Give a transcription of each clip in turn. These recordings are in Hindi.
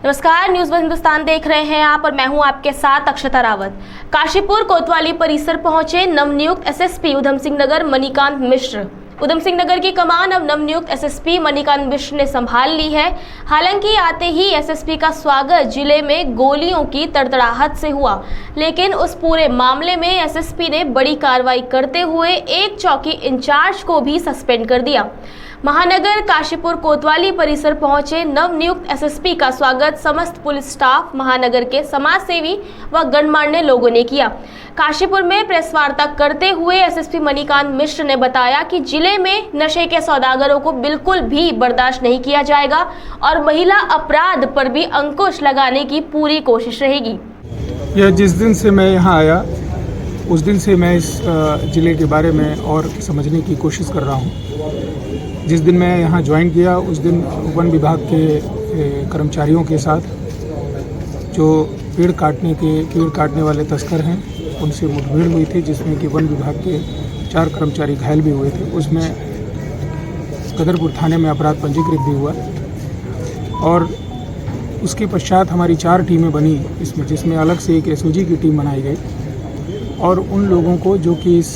नमस्कार, न्यूज़ वन हिंदुस्तान देख रहे हैं आप और मैं हूं आपके साथ अक्षता रावत। काशीपुर कोतवाली परिसर पहुंचे नवनियुक्त एसएसपी उधम सिंह नगर मणिकांत मिश्र। उधम सिंह नगर की कमान अब नवनियुक्त एसएसपी मणिकांत मिश्र ने संभाल ली है। हालांकि आते ही एसएसपी का स्वागत जिले में गोलियों की तड़तड़ाहट से हुआ, लेकिन उस पूरे मामले में एसएसपी ने बड़ी कार्रवाई करते हुए एक चौकी इंचार्ज को भी सस्पेंड कर दिया। महानगर काशीपुर कोतवाली परिसर पहुंचे नवनियुक्त एसएसपी का स्वागत समस्त पुलिस स्टाफ, महानगर के समाज सेवी व गणमान्य लोगों ने किया। काशीपुर में प्रेस वार्ता करते हुए एसएसपी मणिकांत मिश्र ने बताया कि जिले में नशे के सौदागरों को बिल्कुल भी बर्दाश्त नहीं किया जाएगा और महिला अपराध पर भी अंकुश लगाने की पूरी कोशिश रहेगी। यह जिस दिन से मैं यहाँ आया उस दिन से मैं इस ज़िले के बारे में और समझने की कोशिश कर रहा हूँ। जिस दिन मैं यहाँ ज्वाइन किया उस दिन वन विभाग के कर्मचारियों के साथ जो पेड़ काटने वाले तस्कर हैं उनसे मुठभेड़ हुई थी, जिसमें कि वन विभाग के 4 कर्मचारी घायल भी हुए थे। उसमें कदरपुर थाने में अपराध पंजीकृत भी हुआ और उसके पश्चात हमारी 4 टीमें बनी इसमें, जिसमें अलग से एक एसओजी की टीम बनाई गई और उन लोगों को जो कि इस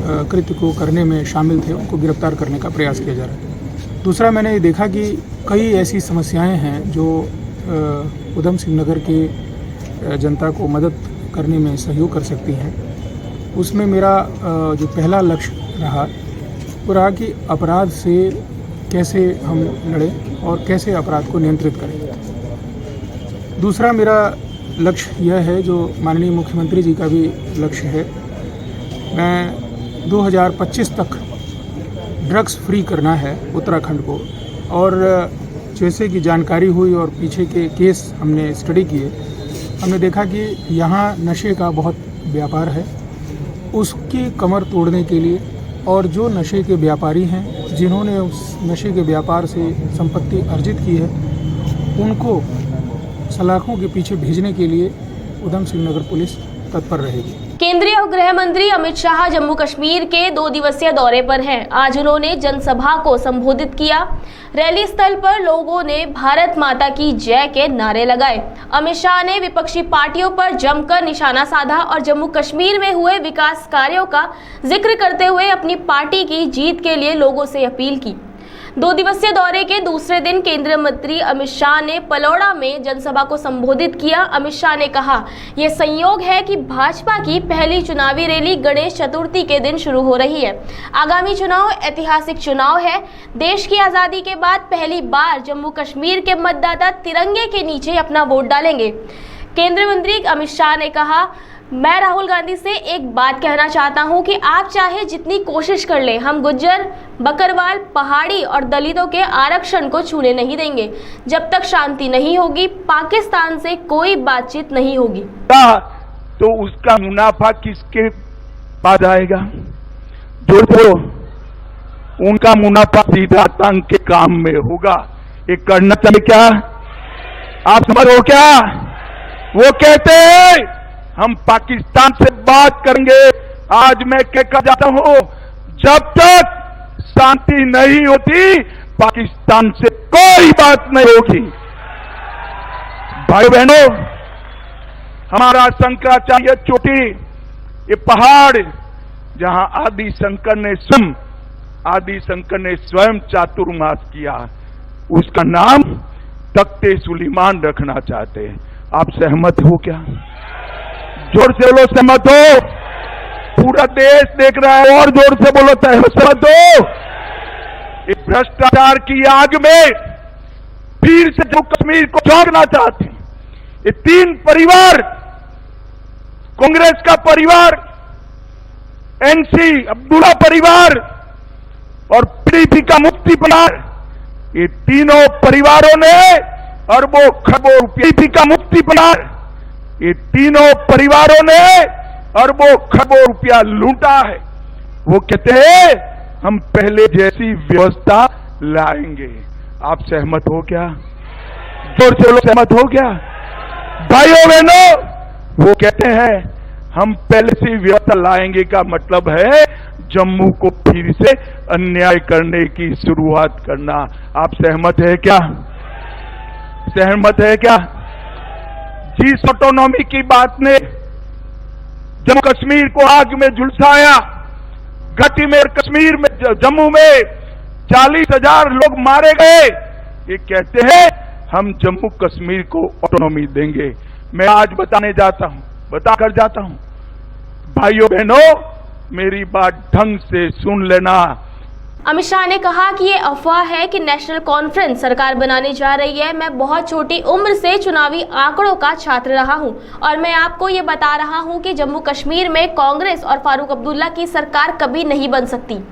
कृत्य को करने में शामिल थे उनको गिरफ्तार करने का प्रयास किया जा रहा है। दूसरा, मैंने ये देखा कि कई ऐसी समस्याएं हैं जो उधम सिंह नगर के जनता को मदद करने में सहयोग कर सकती हैं। उसमें मेरा जो पहला लक्ष्य रहा वो रहा कि अपराध से कैसे हम लड़ें और कैसे अपराध को नियंत्रित करें। दूसरा मेरा लक्ष्य यह है जो माननीय मुख्यमंत्री जी का भी लक्ष्य है, मैं 2025 तक ड्रग्स फ्री करना है उत्तराखंड को। और जैसे कि जानकारी हुई और पीछे के केस हमने स्टडी किए, हमने देखा कि यहाँ नशे का बहुत व्यापार है। उसकी कमर तोड़ने के लिए और जो नशे के व्यापारी हैं जिन्होंने उस नशे के व्यापार से संपत्ति अर्जित की है उनको सलाखों के पीछे भेजने के लिए उधम सिंह नगर पुलिस तत्पर रहेगी। केंद्रीय गृह मंत्री अमित शाह जम्मू कश्मीर के 2 दिवसीय दौरे पर हैं। आज उन्होंने जनसभा को संबोधित किया। रैली स्थल पर लोगों ने भारत माता की जय के नारे लगाए। अमित शाह ने विपक्षी पार्टियों पर जमकर निशाना साधा और जम्मू कश्मीर में हुए विकास कार्यों का जिक्र करते हुए अपनी पार्टी की जीत के लिए लोगों से अपील की। 2 दिवसीय दौरे के दूसरे दिन केंद्रीय मंत्री अमित शाह ने पलौड़ा में जनसभा को संबोधित किया। अमित शाह ने कहा, यह संयोग है कि भाजपा की पहली चुनावी रैली गणेश चतुर्थी के दिन शुरू हो रही है। आगामी चुनाव ऐतिहासिक चुनाव है। देश की आज़ादी के बाद पहली बार जम्मू कश्मीर के मतदाता तिरंगे के नीचे अपना वोट डालेंगे। केंद्रीय मंत्री अमित शाह ने कहा, मैं राहुल गांधी से एक बात कहना चाहता हूं कि आप चाहे जितनी कोशिश कर लें, हम गुज्जर, बकरवाल, पहाड़ी और दलितों के आरक्षण को छूने नहीं देंगे। जब तक शांति नहीं होगी पाकिस्तान से कोई बातचीत नहीं होगी। तो उसका मुनाफा किसके पास आएगा? जो उनका मुनाफा सीधा आतंक के काम में होगा। ये करना चाहिए क्या? आप समझ हो क्या? वो कहते हैं हम पाकिस्तान से बात करेंगे। आज मैं कहकर जाता हूं, जब तक शांति नहीं होती पाकिस्तान से कोई बात नहीं होगी। भाई बहनों, हमारा शंकराचार्य चोटी, ये पहाड़ जहां आदि शंकर ने स्वयं चातुर्मास किया, उसका नाम तख्ते सुलेमान रखना चाहते हैं। आप सहमत हो क्या? जोर से बोलो सहमत हो। पूरा देश देख रहा है और जोर से बोलो सहमत हो। इस भ्रष्टाचार की आग में फिर से जम्मू कश्मीर को झोंकना चाहते हैं। ये 3 परिवार, कांग्रेस का परिवार, एनसी अब्दुल्ला परिवार और पीडीपी का मुफ्ती परिवार, ये तीनों परिवारों ने अरबों खरबों पीडीपी का मुफ्ती परिवार, ये तीनों परिवारों ने अरबों खरबों रुपया लूटा है। वो कहते हैं हम पहले जैसी व्यवस्था लाएंगे। आप सहमत हो क्या? जोर से लोग सहमत हो क्या? भाइयों बहनों, वो कहते हैं हम पहले से व्यवस्था लाएंगे का मतलब है जम्मू को फिर से अन्याय करने की शुरुआत करना। आप सहमत है क्या? सहमत है क्या? जिस ऑटोनॉमी की बात ने जम्मू कश्मीर को आग में झुलसाया, घाटी में और कश्मीर में, जम्मू में 40,000 लोग मारे गए, ये कहते हैं हम जम्मू कश्मीर को ऑटोनॉमी देंगे। मैं आज बताकर जाता हूं, भाइयों बहनों, मेरी बात ढंग से सुन लेना। अमित शाह ने कहा कि ये अफवाह है कि नेशनल कॉन्फ्रेंस सरकार बनाने जा रही है। मैं बहुत छोटी उम्र से चुनावी आंकड़ों का छात्र रहा हूं और मैं आपको ये बता रहा हूं कि जम्मू कश्मीर में कांग्रेस और फारूक अब्दुल्ला की सरकार कभी नहीं बन सकती।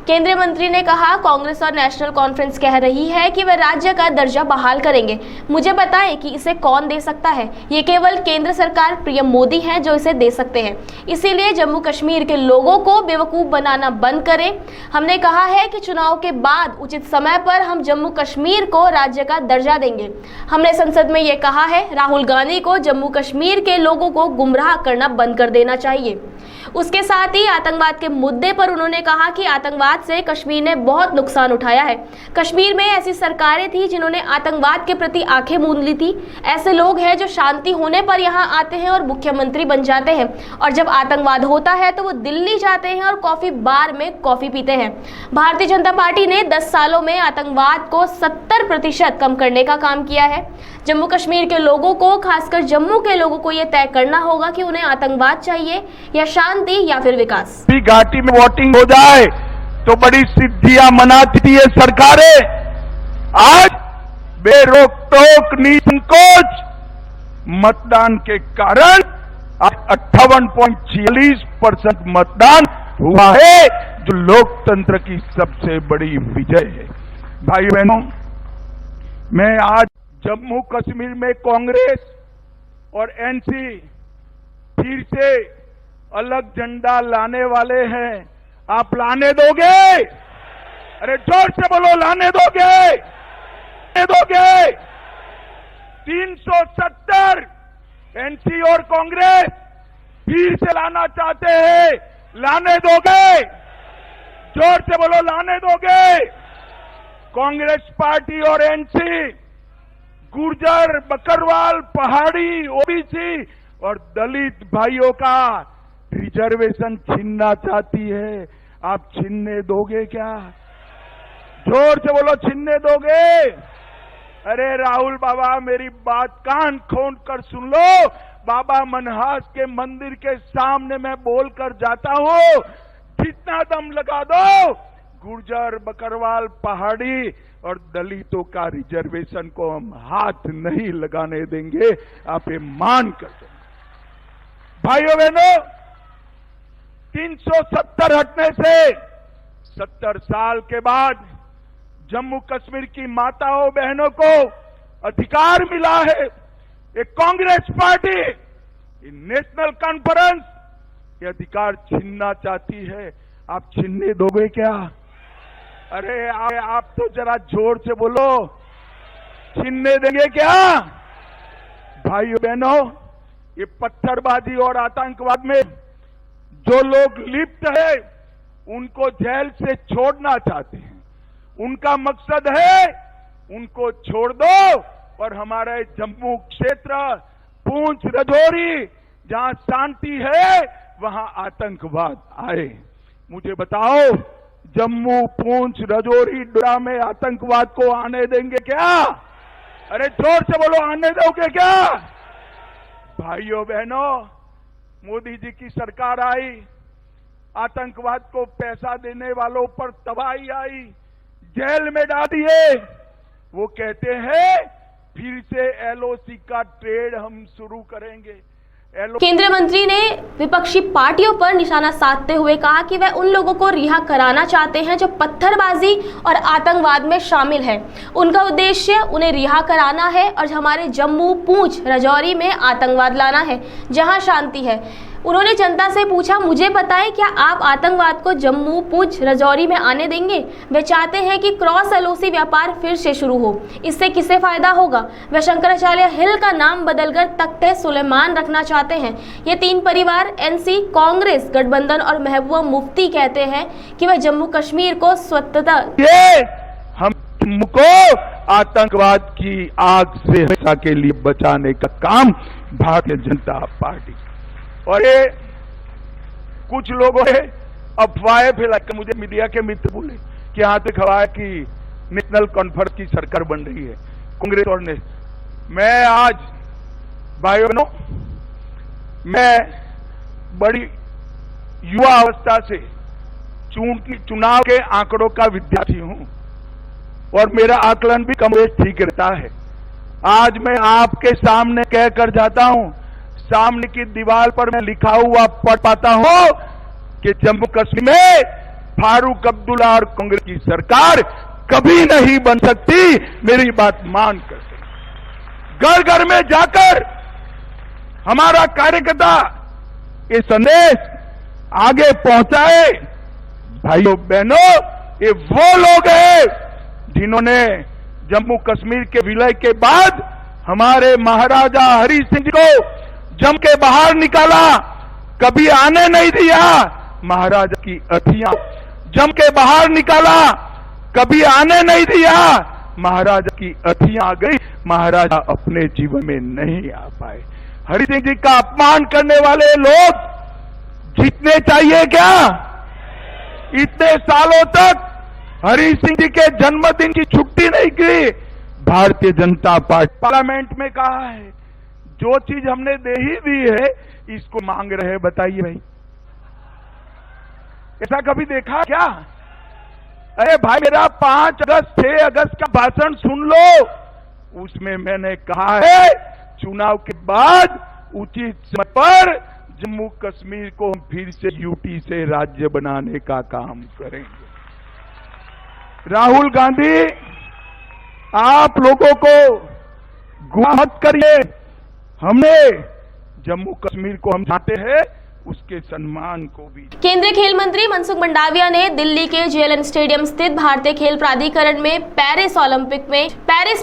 केंद्रीय मंत्री ने कहा, कांग्रेस और नेशनल कॉन्फ्रेंस कह रही है कि वे राज्य का दर्जा बहाल करेंगे। मुझे बताएं कि इसे कौन दे सकता है? ये केवल केंद्र सरकार पीएम मोदी हैं जो इसे दे सकते हैं। इसीलिए जम्मू कश्मीर के लोगों को बेवकूफ़ बनाना बंद करें। हमने कहा है कि चुनाव के बाद उचित समय पर हम जम्मू कश्मीर को राज्य का दर्जा देंगे। हमने संसद में ये कहा है, राहुल गांधी को जम्मू कश्मीर के लोगों को गुमराह करना बंद कर देना चाहिए। उसके साथ ही आतंकवाद के मुद्दे पर उन्होंने कहा कि आतंकवाद से कश्मीर ने बहुत नुकसान उठाया है। कश्मीर में ऐसी सरकारें थी जिन्होंने आतंकवाद के प्रति आंखें मूंद ली थी। ऐसे लोग हैं जो शांति होने पर यहाँ आते हैं और मुख्यमंत्री बन जाते हैं, और जब आतंकवाद होता है तो वो दिल्ली जाते हैं और कॉफी बार में कॉफी पीते हैं। भारतीय जनता पार्टी ने 10 सालों में आतंकवाद को 70% कम करने का काम किया है। जम्मू कश्मीर के लोगों को, खासकर जम्मू के लोगों को, यह तय करना होगा कि उन्हें आतंकवाद चाहिए या शांति या फिर विकास। घाटी में वोटिंग हो जाए तो बड़ी सिद्धियां मनाती है सरकारें। आज बेरोक टोक निसंकोच मतदान के कारण 58.46% मतदान हुआ है, जो लोकतंत्र की सबसे बड़ी विजय है। भाई बहनों, मैं आज जम्मू कश्मीर में कांग्रेस और एनसी फिर से अलग झंडा लाने वाले हैं। आप लाने दोगे? अरे जोर से बोलो, लाने दोगे? 370 एनसी और कांग्रेस फिर से लाना चाहते हैं, लाने दोगे? जोर से बोलो, लाने दोगे? कांग्रेस पार्टी और एनसी गुर्जर, बकरवाल, पहाड़ी, ओबीसी और दलित भाइयों का रिजर्वेशन छीनना चाहती है। आप छीनने दोगे क्या? जोर से बोलो, छीनने दोगे? अरे राहुल बाबा, मेरी बात कान खोल कर सुन लो। बाबा मनहास के मंदिर के सामने मैं बोलकर जाता हूं, जितना दम लगा दो, गुर्जर, बकरवाल, पहाड़ी और दलितों का रिजर्वेशन को हम हाथ नहीं लगाने देंगे। आप ये मान कर दो। भाइयों बहनों, 370 हटने से 70 साल के बाद जम्मू कश्मीर की माताओं बहनों को अधिकार मिला है। ये कांग्रेस पार्टी, ये नेशनल कॉन्फ्रेंस ये अधिकार छीनना चाहती है। आप छीनने दोगे क्या? अरे आप तो जरा जोर से बोलो, छीनने देंगे क्या? भाइयों बहनों, ये पत्थरबाजी और आतंकवाद में जो लोग लिप्त है, उनको जेल से छोड़ना चाहते हैं। उनका मकसद है उनको छोड़ दो और हमारे जम्मू क्षेत्र, पूंछ, राजौरी, जहां शांति है वहां आतंकवाद आए। मुझे बताओ, जम्मू, पूंछ, राजौरी, डोडा में आतंकवाद को आने देंगे क्या? अरे जोर से बोलो, आने दोगे क्या? भाइयों बहनों, मोदी जी की सरकार आई, आतंकवाद को पैसा देने वालों पर तबाही आई, जेल में डाल दिए। वो कहते हैं फिर से एलओसी का ट्रेड हम शुरू करेंगे। केंद्रीय मंत्री ने विपक्षी पार्टियों पर निशाना साधते हुए कहा कि वह उन लोगों को रिहा कराना चाहते हैं जो पत्थरबाजी और आतंकवाद में शामिल हैं। उनका उद्देश्य उन्हें रिहा कराना है और हमारे जम्मू, पूंछ, राजौरी में आतंकवाद लाना है जहां शांति है। उन्होंने जनता से पूछा, मुझे बताएं, क्या आप आतंकवाद को जम्मू, पूंछ, राजौरी में आने देंगे? वे चाहते हैं कि क्रॉस एलओसी व्यापार फिर से शुरू हो। इससे किसे फायदा होगा? वे शंकराचार्य हिल का नाम बदलकर तख्ते सुलेमान रखना चाहते हैं। ये तीन परिवार एनसी, कांग्रेस, गठबंधन और महबूबा मुफ्ती कहते हैं कि वह जम्मू कश्मीर को स्वतंत्रता हमको आतंकवाद की आग से हमेशा के लिए बचाने का काम भारतीय जनता पार्टी। और ये कुछ लोगों ने अफवाहें फैलाकर मुझे मीडिया के मित्र बोले कि यहां तक खबर है कि नेशनल कॉन्फ्रेंस की सरकार बन रही है कांग्रेस और ने। मैं आज भाइयों बहनों, मैं बड़ी युवा अवस्था से चुनाव के आंकड़ों का विद्यार्थी हूं और मेरा आकलन भी कम बेश ठीक रहता है। आज मैं आपके सामने कहकर जाता हूं, सामने की दीवार पर मैं लिखा हुआ पढ़ पाता हूं कि जम्मू कश्मीर में फारूक अब्दुल्ला और कांग्रेस की सरकार कभी नहीं बन सकती। मेरी बात मान कर घर घर में जाकर हमारा कार्यकर्ता ये संदेश आगे पहुंचाए। भाइयों बहनों, ये वो लोग हैं जिन्होंने जम्मू कश्मीर के विलय के बाद हमारे महाराजा हरि सिंह जी को जम के बाहर निकाला, कभी आने नहीं दिया। महाराजा की अथियां जम के बाहर निकाला, कभी आने नहीं दिया। महाराजा की अथियां आ गई, महाराजा अपने जीवन में नहीं आ पाए। हरि सिंह जी का अपमान करने वाले लोग जीतने चाहिए क्या? इतने सालों तक हरि सिंह जी के जन्मदिन की छुट्टी नहीं की भारतीय जनता पार्टी। पार्लियामेंट में कहा है जो चीज हमने दे ही दी है इसको मांग रहे हैं। बताइए भाई, ऐसा कभी देखा क्या? अरे भाई, मेरा 5 अगस्त 6 अगस्त का भाषण सुन लो। उसमें मैंने कहा है चुनाव के बाद उचित समय पर जम्मू कश्मीर को हम फिर से यूटी से राज्य बनाने का काम करेंगे। राहुल गांधी, आप लोगों को गुमराह मत करिए। हमने जम्मू कश्मीर को हम चाहते हैं, उसके सम्मान को भी। केंद्रीय खेल मंत्री मनसुख मंडाविया ने दिल्ली के जेएलएन स्टेडियम स्थित भारतीय खेल प्राधिकरण में पेरिस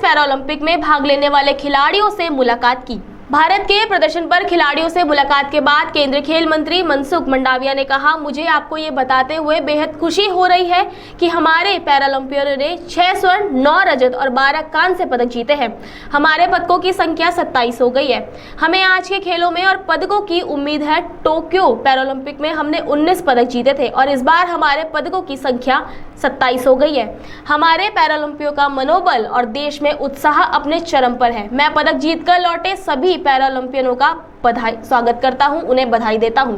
पैरालंपिक में भाग लेने वाले खिलाड़ियों से मुलाकात की। भारत के प्रदर्शन पर खिलाड़ियों से मुलाकात के बाद केंद्रीय खेल मंत्री मनसुख मंडाविया ने कहा, मुझे आपको ये बताते हुए बेहद खुशी हो रही है कि हमारे पैरालंपियनों ने 6 स्वर्ण, 9 रजत और 12 कांस्य पदक जीते हैं। हमारे पदकों की संख्या 27 हो गई है। हमें आज के खेलों में और पदकों की उम्मीद है। टोक्यो पैरालंपिक में हमने 19 पदक जीते थे और इस बार हमारे पदकों की संख्या 27 हो गई है। हमारे पैरालंपियों का मनोबल और देश में उत्साह अपने चरम पर है। मैं पदक जीतकर लौटे सभी पैरालंपियनों का स्वागत करता हूं, उन्हें बधाई देता हूं।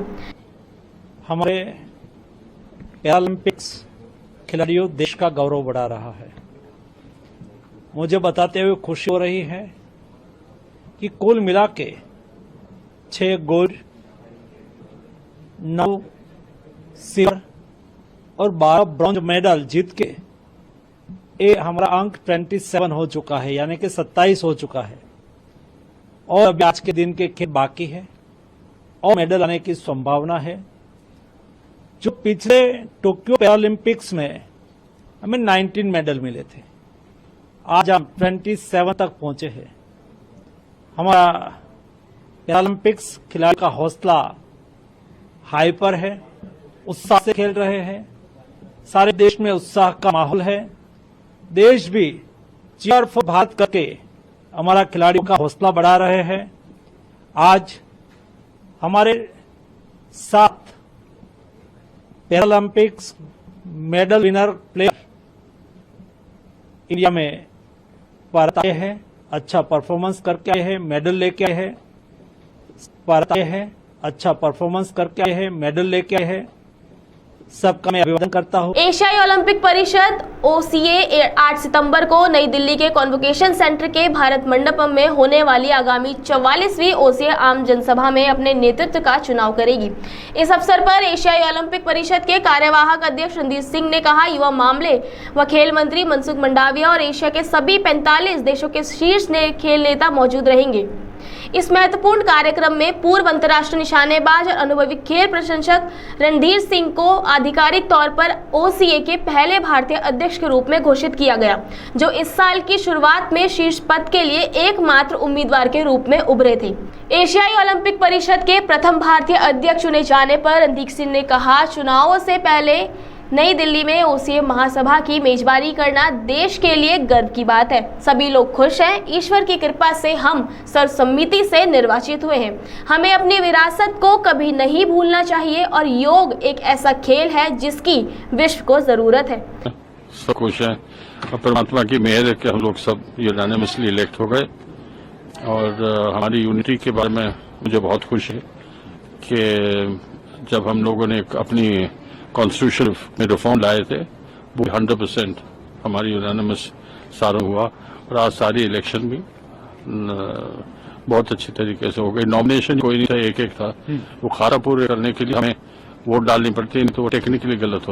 हमारे पैरालंपिक्स खिलाड़ियों देश का गौरव बढ़ा रहा है। मुझे बताते हुए खुशी हो रही है कि कुल मिला के 6 गोल्ड, 9 सिल्वर और 12 ब्रॉन्ज मेडल जीत के ये हमारा अंक 27 हो चुका है, यानी कि 27 हो चुका है। और अभी आज के दिन के खेल बाकी है और मेडल आने की संभावना है। जो पिछले टोक्यो पैरालंपिक्स में हमें 19 मेडल मिले थे, आज हम 27 तक पहुंचे हैं। हमारा पैरालंपिक्स खिलाड़ी का हौसला हाई पर है, उत्साह से खेल रहे हैं। सारे देश में उत्साह का माहौल है। देश भी चीयर फॉर भारत करके हमारा खिलाड़ियों का हौसला बढ़ा रहे हैं। आज हमारे साथ Paralympics medal winner player India में भारत आए हैं, अच्छा परफॉर्मेंस करके आए हैं, मेडल लेके आए हैं। भारत आए हैं, अच्छा परफॉर्मेंस करके आए हैं, मेडल लेके आए हैं। सबका मैं अभिवादन करता हूं। एशियाई ओलंपिक परिषद OCA 8 सितंबर को नई दिल्ली के कॉन्वोकेशन सेंटर के भारत मंडपम में होने वाली आगामी 44वीं OCA आम जनसभा में अपने नेतृत्व का चुनाव करेगी। इस अवसर पर एशियाई ओलंपिक परिषद के कार्यवाहक अध्यक्ष रणधीर सिंह ने कहा, युवा मामले व खेल मंत्री मनसुख मंडाविया और एशिया के सभी 45 देशों के शीर्ष खेल नेता मौजूद रहेंगे। इस महत्वपूर्ण कार्यक्रम में पूर्व अंतर्राष्ट्रीय निशानेबाज और अनुभवी खेल प्रशंसक रणधीर सिंह को आधिकारिक तौर पर OCA के पहले भारतीय अध्यक्ष के रूप में घोषित किया गया, जो इस साल की शुरुआत में शीर्ष पद के लिए एकमात्र उम्मीदवार के रूप में उभरे थे। एशियाई ओलंपिक परिषद के प्रथम भारतीय अध्यक्ष चुने जाने पर रणधीर सिंह ने कहा, चुनावों से पहले नई दिल्ली में ओसीए महासभा की मेजबानी करना देश के लिए गर्व की बात है। सभी लोग खुश हैं। ईश्वर की कृपा से हम सर्वसम्मति से निर्वाचित हुए हैं। हमें अपनी विरासत को कभी नहीं भूलना चाहिए और योग एक ऐसा खेल है जिसकी विश्व को जरूरत है। सब खुश हैं और परमात्मा की मेहर है कि हम लोग सब यूनानिमसली इलेक्ट हो गए। और हमारी यूनिटी के बारे में मुझे बहुत खुश है कि जब हम लोगों ने अपनी कॉन्स्टिट्यूशन में रिफॉर्म लाए थे वो 100% हमारी यूनानिमस सारा हुआ और आज सारी इलेक्शन भी बहुत अच्छी तरीके से हो गई। नॉमिनेशन कोई नहीं था, एक था। वो खारा पूरे करने के लिए हमें वोट डालनी पड़ती है, नहीं तो वो टेक्निकली गलत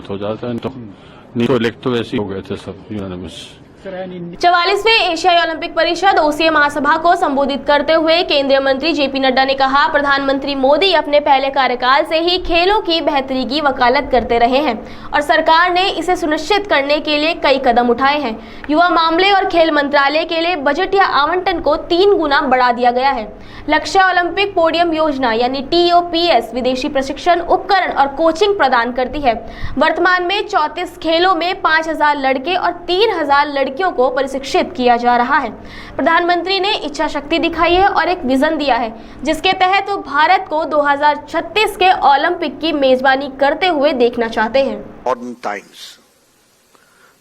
हो जाता है। नहीं तो इलेक्ट तो वैसे ही हो गए थे सब यूनानिमस। 44वें एशियाई ओलंपिक परिषद ओसीए महासभा को संबोधित करते हुए केंद्रीय मंत्री जेपी नड्डा ने कहा, प्रधानमंत्री मोदी अपने पहले कार्यकाल से ही खेलों की बेहतरी की वकालत करते रहे हैं और सरकार ने इसे सुनिश्चित करने के लिए कई कदम उठाए हैं। युवा मामले और खेल मंत्रालय के लिए बजट या आवंटन को 3 गुना बढ़ा दिया गया है। लक्ष्य ओलंपिक पोडियम योजना यानी TOPS विदेशी प्रशिक्षण उपकरण और कोचिंग प्रदान करती है। वर्तमान में 34 खेलों में 5000 लड़के और 3000 लड़कियों को प्रशिक्षित किया जा रहा है। प्रधानमंत्री ने इच्छा शक्ति दिखाई है और एक विजन दिया है जिसके तहत वो भारत को 2036 के ओलंपिक की मेजबानी करते हुए देखना चाहते हैं। Modern times.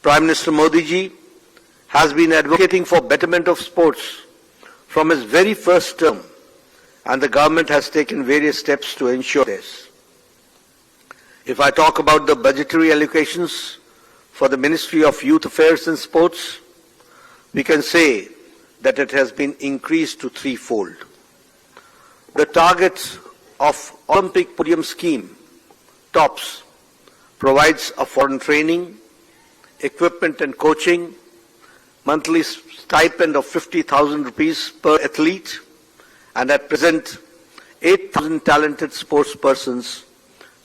Prime Minister Modi ji has been advocating for betterment of sports from his very first term, and the government has taken various steps to ensure this. If I talk about the budgetary allocations for the Ministry of Youth Affairs and Sports, we can say that it has been increased to 3-fold. The targets of Olympic Podium Scheme, TOPS, provides a foreign training, equipment and coaching, monthly stipend of 50,000 rupees per athlete, and at present 8,000 talented sports persons,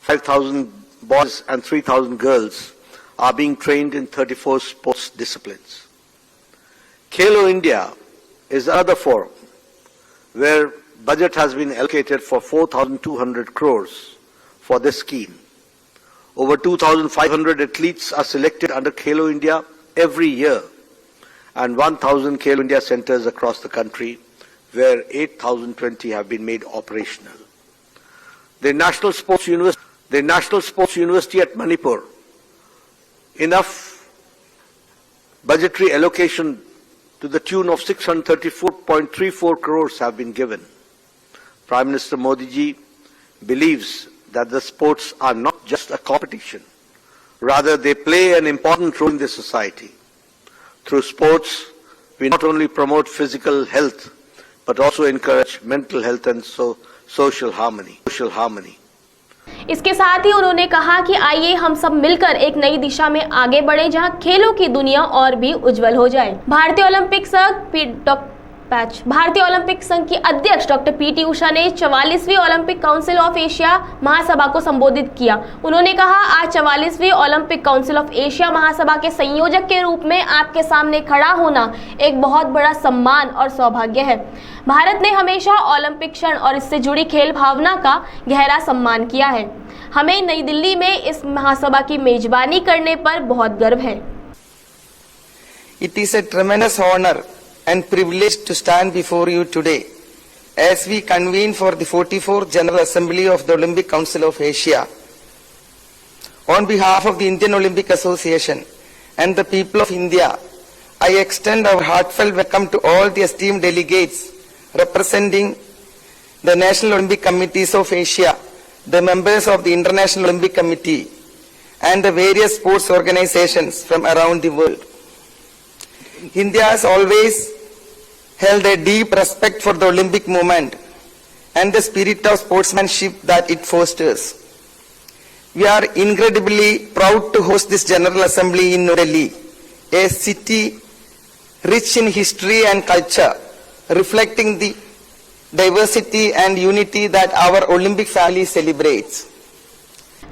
5,000 boys and 3,000 girls are being trained in 34 sports disciplines. Khelo India is another forum where budget has been allocated for 4,200 crores for this scheme. Over 2,500 athletes are selected under Khelo India every year, and 1,000 Khelo India centers across the country where 8,020 have been made operational. The National Sports University at Manipur, enough budgetary allocation to the tune of 634.34 crores have been given. Prime Minister Modi ji believes that the sports are not just a competition, rather they play an important role in the society. Through sports, we not only promote physical health, but also encourage mental health and social harmony. इसके साथ ही उन्होंने कहा कि आइए हम सब मिलकर एक नई दिशा में आगे बढ़ें जहां खेलों की दुनिया और भी उज्जवल हो जाए। भारतीय ओलंपिक संघ की अध्यक्ष डॉक्टर PT उषा ने 44वीं ओलंपिक काउंसिल ऑफ एशिया महासभा को संबोधित किया। उन्होंने कहा, आज 44वीं ओलंपिक काउंसिल ऑफ एशिया महासभा के संयोजक के रूप में आपके सामने खड़ा होना एक बहुत बड़ा सम्मान और सौभाग्य है। भारत ने हमेशा ओलंपिक क्षण और इससे जुड़ी खेल भावना का गहरा सम्मान किया है। हमें नई दिल्ली में इस महासभा की मेजबानी करने पर बहुत गर्व है। It is a tremendous honor and privilege to stand before you today as we convene for the 44th General Assembly of the Olympic Council of Asia. On behalf of the Indian Olympic Association and the people of India, I extend our heartfelt welcome to all the esteemed delegates representing the National Olympic Committees of Asia, the members of the International Olympic Committee, and the various sports organizations from around the world. India has always held a deep respect for the Olympic movement and the spirit of sportsmanship that it fosters. We are incredibly proud to host this General Assembly in New Delhi, a city rich in history and culture, reflecting the diversity and unity that our Olympic family celebrates.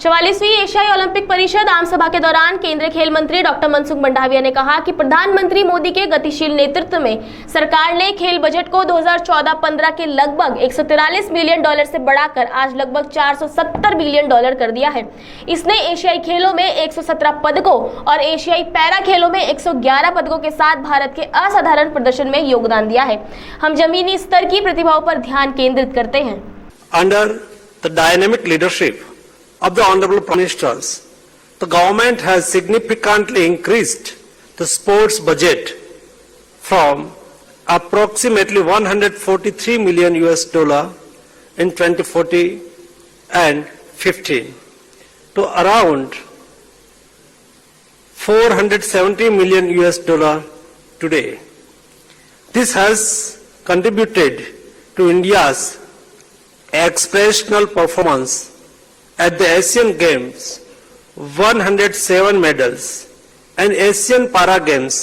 44वीं एशियाई ओलंपिक परिषद आम सभा के दौरान केंद्रीय खेल मंत्री डॉक्टर मनसुख मंडाविया ने कहा कि प्रधानमंत्री मोदी के गतिशील नेतृत्व में सरकार ने खेल बजट को 2014-15 के लगभग 143 बिलियन डॉलर से बढ़ाकर आज लगभग 470 बिलियन डॉलर कर दिया है। इसने एशियाई खेलों में 117 पदकों और एशियाई पैरा खेलों में 111 पदकों के साथ भारत के असाधारण प्रदर्शन में योगदान दिया है। हम जमीनी स्तर की प्रतिभाओं पर ध्यान केंद्रित करते हैं। Under the dynamic leadership of the Honorable Prime Ministers, the government has significantly increased the sports budget from approximately $143 million in 2014 and 15 to around $470 million today. This has contributed to India's exceptional performance at the Asian Games, 107 medals, and Asian Para Games,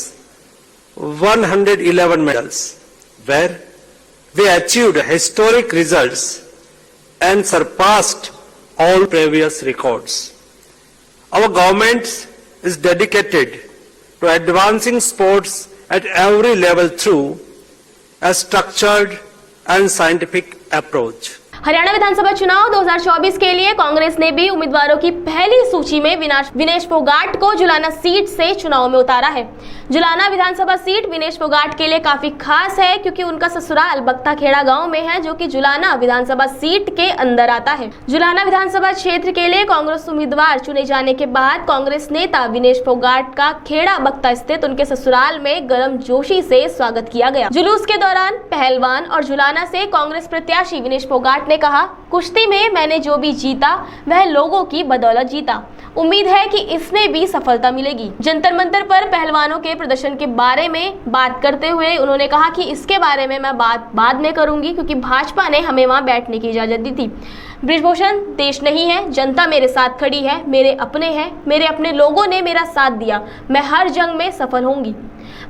111 medals, where we achieved historic results and surpassed all previous records. Our government is dedicated to advancing sports at every level through a structured and scientific approach. Haryana विधानसभा चुनाव 2024 के लिए कांग्रेस ने भी उम्मीदवारों की पहली सूची में विनेश फोगाट को जुलाना सीट से चुनाव में उतारा है। जुलाना विधानसभा सीट विनेश फोगाट के लिए काफी खास है क्योंकि उनका ससुराल बख्ताखेड़ा गांव में है, जो कि जुलाना विधानसभा सीट के अंदर आता है। जुलाना विधानसभा क्षेत्र के लिए कांग्रेस उम्मीदवार चुने जाने के बाद कांग्रेस नेता विनेश फोगाट का खेड़ा बख्ता स्थित उनके ससुराल में गर्मजोशी से स्वागत किया गया। जुलूस के दौरान पहलवान और जुलाना से कांग्रेस प्रत्याशी विनेश फोगाट ने कहा, कुश्ती में मैंने जो भी जीता वह लोगों की बदौलत जीता। उम्मीद है कि इसमें भी सफलता मिलेगी। जंतर मंतर पर पहलवानों के प्रदर्शन के बारे में बात करते हुए उन्होंने कहा कि इसके बारे में मैं बात बाद में करूंगी क्योंकि भाजपा ने हमें वहां बैठने की इजाजत दी थी। बृजभूषण देश नहीं है, जनता मेरे साथ खड़ी है, मेरे अपने हैं, मेरे अपने लोगों ने मेरा साथ दिया, मैं हर जंग में सफल होंगी।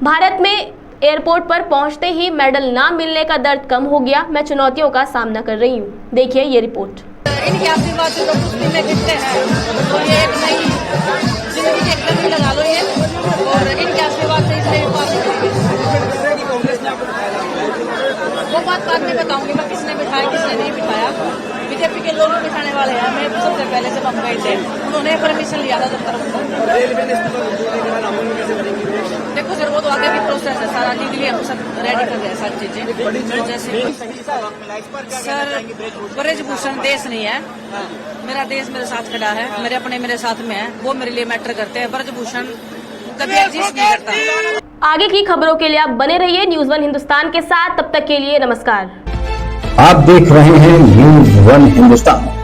भारत में एयरपोर्ट पर पहुंचते ही मेडल ना मिलने का दर्द कम हो गया, मैं चुनौतियों का सामना कर रही हूँ। देखिए ये रिपोर्ट। इनके आशीर्वाद से लोग कुश्ती में जीतते हैं तो ये एक नई जिंदगी की एक कड़ी लगा लो ये, और इनके आशीर्वाद से इसलिए वो बात बाद में बताऊंगी मैं किसने बिठाया किसने नहीं बिठाया। बीजेपी के लोग बिठाने वाले हैं, मैं सबसे पहले से बम गए थे, उन्होंने परमिशन लिया था दफ्तर। देखो सर वो तो आगे भी प्रोसेस है सारा, लीगली हम सब रेडी कर रहे हैं सारी चीजें। जैसे सर बृजभूषण देश नहीं है, मेरा देश मेरे साथ खड़ा है, मेरे अपने मेरे साथ में है, वो मेरे लिए मैटर करते हैं। बृजभूषण कभी एग्जिस्ट नहीं करता। आगे की खबरों के लिए आप बने रहिए न्यूज़ 1 हिंदुस्तान के साथ। तब तक के लिए नमस्कार। आप देख रहे हैं न्यूज़ 1 हिंदुस्तान।